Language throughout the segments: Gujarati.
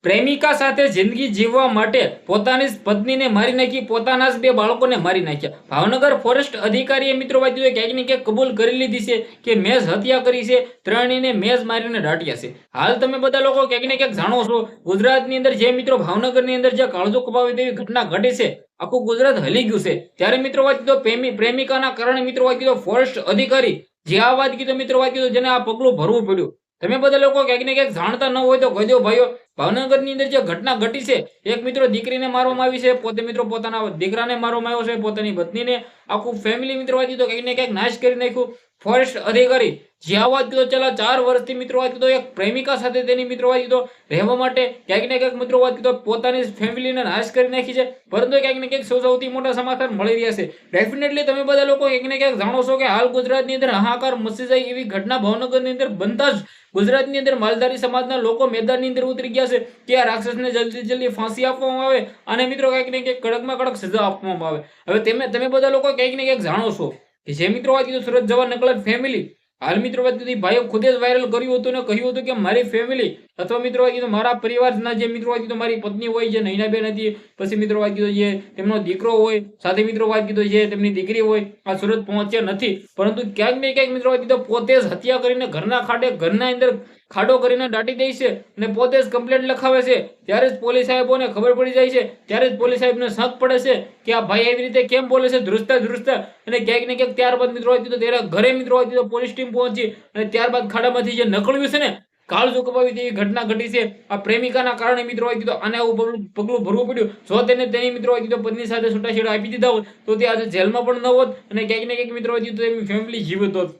પ્રેમિકા સાથે જિંદગી જીવવા માટે પોતાની જ પત્નીને મારી નાખી, પોતાના જ બે બાળકોને મારી નાખ્યા. ભાવનગર ફોરેસ્ટ અધિકારીએ મિત્રો વાત ક્યાંક ને ક્યાંક કબૂલ કરી લીધી છે કે મેં જ હત્યા કરી છે, ત્રણેયને મેં જ મારીને દાટ્યા છે. હાલ તમે બધા લોકો ક્યાંક ને ક્યાંક જાણો છો, ગુજરાતની અંદર જે મિત્રો ભાવનગરની અંદર જે કાળજો કપાવે તેવી ઘટના ઘટી છે, આખું ગુજરાત હલી ગયું છે. ત્યારે મિત્રો વાત પ્રેમિકાના કારણે મિત્રો વાત ફોરેસ્ટ અધિકારી જે આ વાત કીધો મિત્રો વાત જેને આ પગલું ભરવું પડ્યું. તમે બધા લોકો ક્યાંક ને ક્યાંક જાણતા ન હોય તો કહી દો ભાઈઓ, ભાવનગરની અંદર જે ઘટના ઘટી છે, એક મિત્રો દીકરીને મારવામાં આવી છે, પોતે મિત્રો પોતાના દીકરાને મારવામાં આવ્યો છે, પોતાની પત્નીને, આખું ફેમિલી મિત્રો વાત તો ક્યાંક ને ક્યાંક નાશ કરી નાખ્યું. ફોરેસ્ટ અધિકારી જે આ વાત કીધો છેલ્લા 4 વર્ષથી મિત્રો વાત કીધો એક પ્રેમિકા સાથે તેની મિત્રો વાત કીધો રહેવા માટે ક્યાંક ને ક્યાંક મિત્રો વાત કીધો પોતાની ફેમિલીને નાશ કરી નાખી છે. પરંતુ ક્યાંક ને ક્યાંક સૌથી મોટા સમાચાર મળી રહ્યા છે. ડેફિનેટલી તમે બધા લોકો ક્યાંક ને ક્યાંક જાણો છો કે હાલ ગુજરાતની અંદર હાહાકાર મચી જાય એવી ઘટના ભાવનગરની અંદર બનતા જ ગુજરાતની અંદર માલધારી સમાજના લોકો મેદાનની અંદર ઉતરી ગયા છે કે આ રાક્ષસને જલ્દી ફાંસી આપવામાં આવે અને મિત્રો કંઈક ને કંઈક કડકમાં કડક સજા આપવામાં આવે. હવે તમે બધા લોકો કંઈક ને કંઈક જાણો છો કે જે મિત્રો વાત કીધું સુરત જવા નકલત ફેમિલી હાલ મિત્રો વાત કીધી ભાઈઓ ખુદ જ વાયરલ કર્યું હતું ને કહ્યું હતું કે મારી ફેમિલી અથવા મિત્રો વાત કીધું મારા પરિવારના જે મિત્રો વાત કીધું મારી પત્ની હોય જે નૈનાબેન હતી, પછી મિત્રો વાત કીધું જે તેમનો દીકરો હોય, સાથે મિત્રો વાત કીધું જે તેમની દીકરી હોય, આ સુરત પહોંચ્યા નથી. પરંતુ ક્યાંક ને ક્યાંક મિત્રો વાત કીધું પોતે જ હત્યા કરીને ઘરના અંદર ખાડો કરીને દાટી દે છે અને પોતે જ કમ્પ્લેન્ટ લખાવે છે. ત્યારે જ પોલીસ સાહેબોને ખબર પડી જાય છે, ત્યારે જ પોલીસ સાહેબને શક પડે છે કે આ ભાઈ એવી રીતે કેમ બોલે છે ધ્રુજતા અને ક્યાંક ને ક્યાંક ત્યારબાદ મિત્રો તેના ઘરે મિત્રો પોલીસ ટીમ પહોંચી અને ત્યારબાદ ખાડામાંથી જે નકળ્યું છે ને કાળજો કપાવી તેવી ઘટના ઘટી છે. આ પ્રેમિકાના કારણે મિત્રો આને આવું પગલું ભરવું પડ્યું. જો તેને તેની મિત્રો પત્ની સાથે છૂટાછેડા આપી દીધા હોત તો તે આજે જેલમાં પણ ન હોત અને ક્યાંક ને ક્યાંક મિત્રો તેમની ફેમિલી જીવત હોત.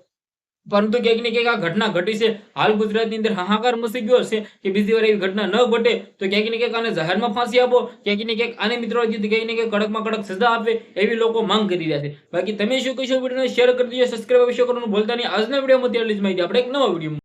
પરંતુ ક્યાંક ને ક્યાંક આ ઘટના ઘટી છે. હાલ ગુજરાતની અંદર હાહાકાર મચી ગયો છે કે બીજી વાર એવી ઘટના ન ઘટે તો ક્યાંક ને ક્યાંક આને જાહેરમાં ફાંસી આપો, ક્યાંક ને ક્યાંક આને મિત્રો ક્યાંક ને ક્યાંક કડકમાં કડક સજા આપે એવી લોકો માંગ કરી રહ્યા છે. બાકી તમે શું કહેશો? વિડીયોને શેર કરી દીજો, સબસ્ક્રાઇબ અવશ્ય કરવાનું ભૂલતા નહીં. આજના વિડીયોમાં એટલી જ માહિતી, આપણે એક નવા વિડીયો